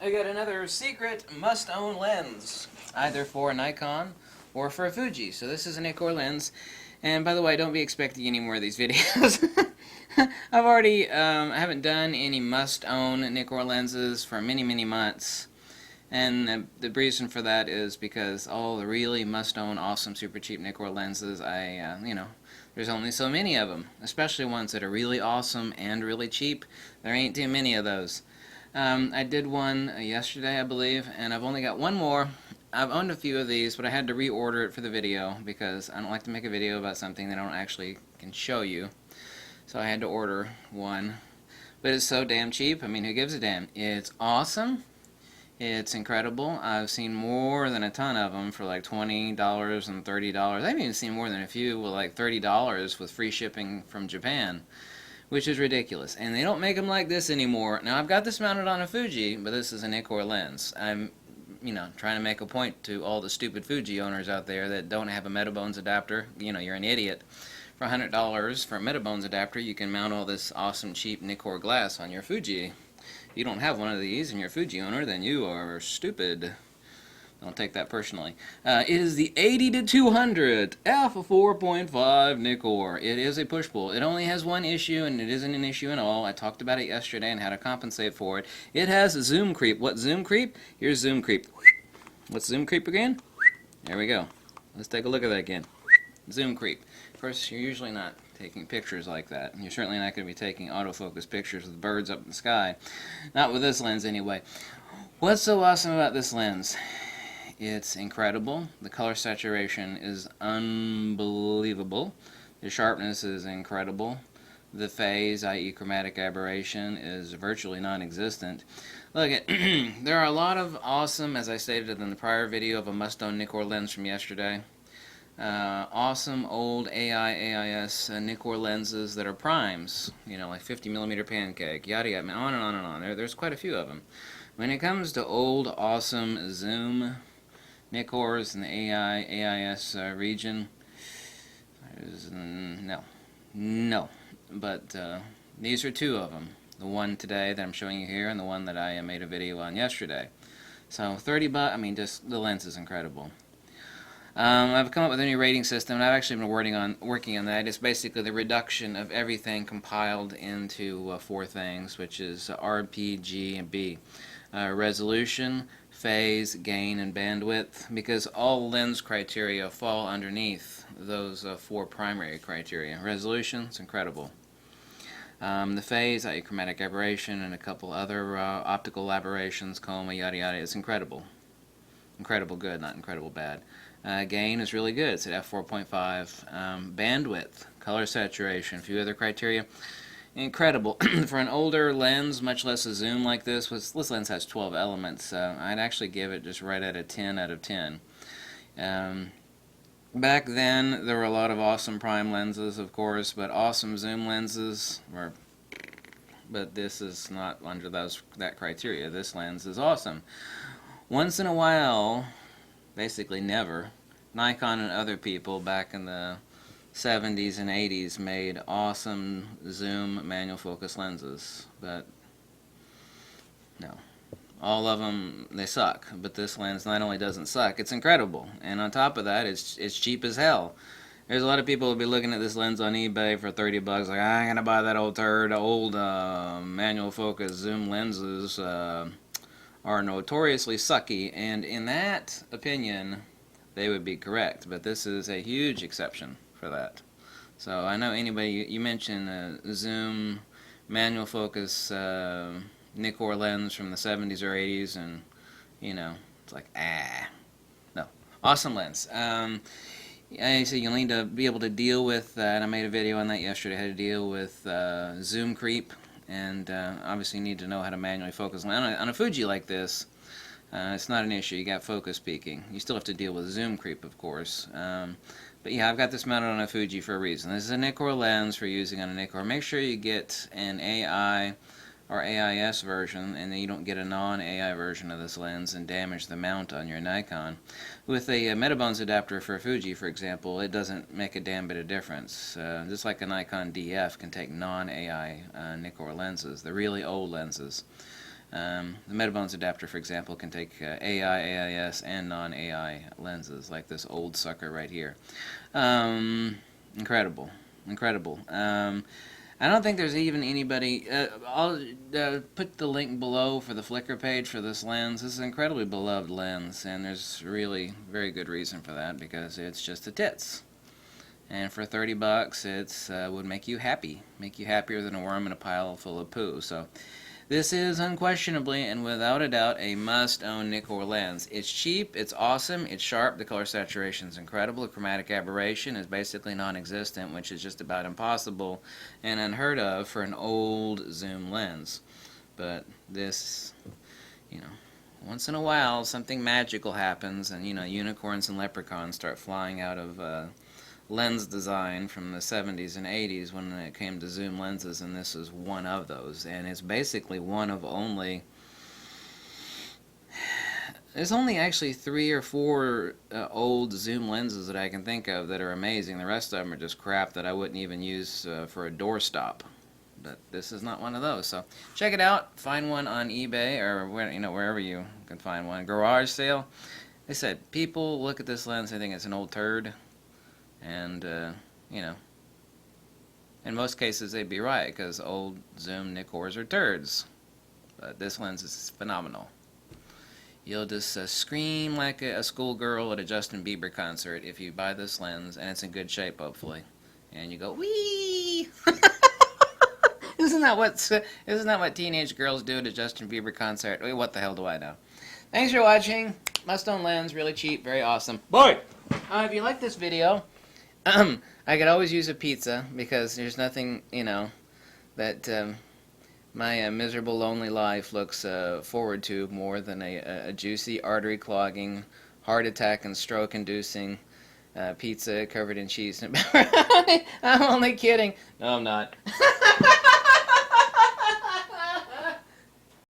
I got another secret must-own lens, either for a Nikon or for a Fuji. So this is a Nikkor lens, and by the way, don't be expecting any more of these videos. I've already, I haven't done any must-own Nikkor lenses for many, many months, and the reason for that is because all the really must-own, awesome, super cheap Nikkor lenses, there's only so many of them, especially ones that are really awesome and really cheap. There ain't too many of those. I did one yesterday, I believe, and I've only got one more. I've owned a few of these, but I had to reorder it for the video because I don't like to make a video about something that I don't actually can show you. So I had to order one. But it's so damn cheap. I mean, who gives a damn? It's awesome. It's incredible. I've seen more than a ton of them for like $20 and $30. I've even seen more than a few with like $30 with free shipping from Japan, which is ridiculous. And they don't make them like this anymore. Now, I've got this mounted on a Fuji, but this is a Nikkor lens. I'm, trying to make a point to all the stupid Fuji owners out there that don't have a Metabones adapter. You're an idiot. For $100 for a Metabones adapter, you can mount all this awesome, cheap Nikkor glass on your Fuji. If you don't have one of these and you're a Fuji owner, then you are stupid. Don't take that personally. It is the 80-200 f4.5 Nikkor. It is a push-pull. It only has one issue, and it isn't an issue at all. I talked about it yesterday and how to compensate for it. It has zoom creep. What zoom creep? Here's zoom creep. What's zoom creep again? There we go. Let's take a look at that again. Zoom creep. Of course, you're usually not taking pictures like that. You're certainly not going to be taking autofocus pictures with birds up in the sky. Not with this lens, anyway. What's so awesome about this lens? It's incredible. The color saturation is unbelievable. The sharpness is incredible. The phase, i.e. chromatic aberration, is virtually non-existent. Look, there are a lot of awesome, as I stated in the prior video of a must-own Nikkor lens from yesterday, awesome old AIS Nikkor lenses that are primes, like 50mm pancake, yada yada, on and on and on. There's quite a few of them. When it comes to old, awesome zoom Nikkors in the AIS region, no. But these are two of them. The one today that I'm showing you here, and the one that I made a video on yesterday. So $30, just the lens is incredible. I've come up with a new rating system, and I've actually been working on that. It's basically the reduction of everything compiled into four things, which is R, P, G, and B. Resolution, phase, gain, and bandwidth, because all lens criteria fall underneath those four primary criteria. Resolution, it's incredible. The phase, i.e. chromatic aberration, and a couple other optical aberrations, coma, yada yada, it's incredible. Incredible good, not incredible bad. Gain is really good, it's at f4.5. Bandwidth, color saturation, a few other criteria. Incredible. For an older lens, much less a zoom like this lens has 12 elements. I'd actually give it just right at a 10 out of 10. Back then, there were a lot of awesome prime lenses, of course, but awesome zoom lenses were... But this is not under that criteria. This lens is awesome. Once in a while, basically never, Nikon and other people back in the 70s and 80s made awesome zoom manual focus lenses, but no. All of them, they suck, but this lens not only doesn't suck, it's incredible, and on top of that, it's cheap as hell. There's a lot of people who'll be looking at this lens on eBay for $30, like, I'm gonna buy that old turd. Old manual focus zoom lenses are notoriously sucky, and in that opinion, they would be correct, but this is a huge exception for that. So I know anybody, you mention zoom manual focus Nikkor lens from the 70s or 80s, and it's like, no. Awesome lens. So you'll need to be able to deal with, and I made a video on that yesterday, how to deal with zoom creep, and obviously you need to know how to manually focus. On a Fuji like this, it's not an issue. You got focus peaking. You still have to deal with zoom creep, of course. But yeah, I've got this mounted on a Fuji for a reason. This is a Nikkor lens for using on a Nikkor. Make sure you get an AI or AIS version, and then you don't get a non-AI version of this lens and damage the mount on your Nikon. With a Metabones adapter for a Fuji, for example, it doesn't make a damn bit of difference. Just like a Nikon DF can take non-AI Nikkor lenses, the really old lenses. The Metabones adapter, for example, can take AI, AIS, and non-AI lenses, like this old sucker right here. Incredible. Incredible. I don't think there's even anybody... I'll put the link below for the Flickr page for this lens. This is an incredibly beloved lens, and there's really very good reason for that, because it's just the tits. And for 30 bucks, it's would make you happy. Make you happier than a worm in a pile full of poo. So this is unquestionably and without a doubt a must-own Nikkor lens. It's cheap, it's awesome, it's sharp, the color saturation is incredible, the chromatic aberration is basically non-existent, which is just about impossible and unheard of for an old zoom lens. But this, you know, once in a while something magical happens, and, you know, unicorns and leprechauns start flying out of lens design from the 70s and 80s when it came to zoom lenses, and this is one of those. And it's basically one of only... There's only actually 3 or 4 old zoom lenses that I can think of that are amazing. The rest of them are just crap that I wouldn't even use for a doorstop. But this is not one of those. So check it out. Find one on eBay or wherever you can find one. Garage sale. They said people look at this lens and think it's an old turd. And, you know, in most cases they'd be right, because old zoom Nikkors are turds. But this lens is phenomenal. You'll just scream like a schoolgirl at a Justin Bieber concert if you buy this lens, and it's in good shape, hopefully. And you go, wee! Isn't that what teenage girls do at a Justin Bieber concert? Wait, what the hell do I know? Thanks for watching. Must-own lens, really cheap, very awesome. Bye! If you like this video... I could always use a pizza, because there's nothing, you know, that my miserable, lonely life looks forward to more than a juicy, artery-clogging, heart attack and stroke-inducing pizza covered in cheese and pepperoni. I'm only kidding. No, I'm not.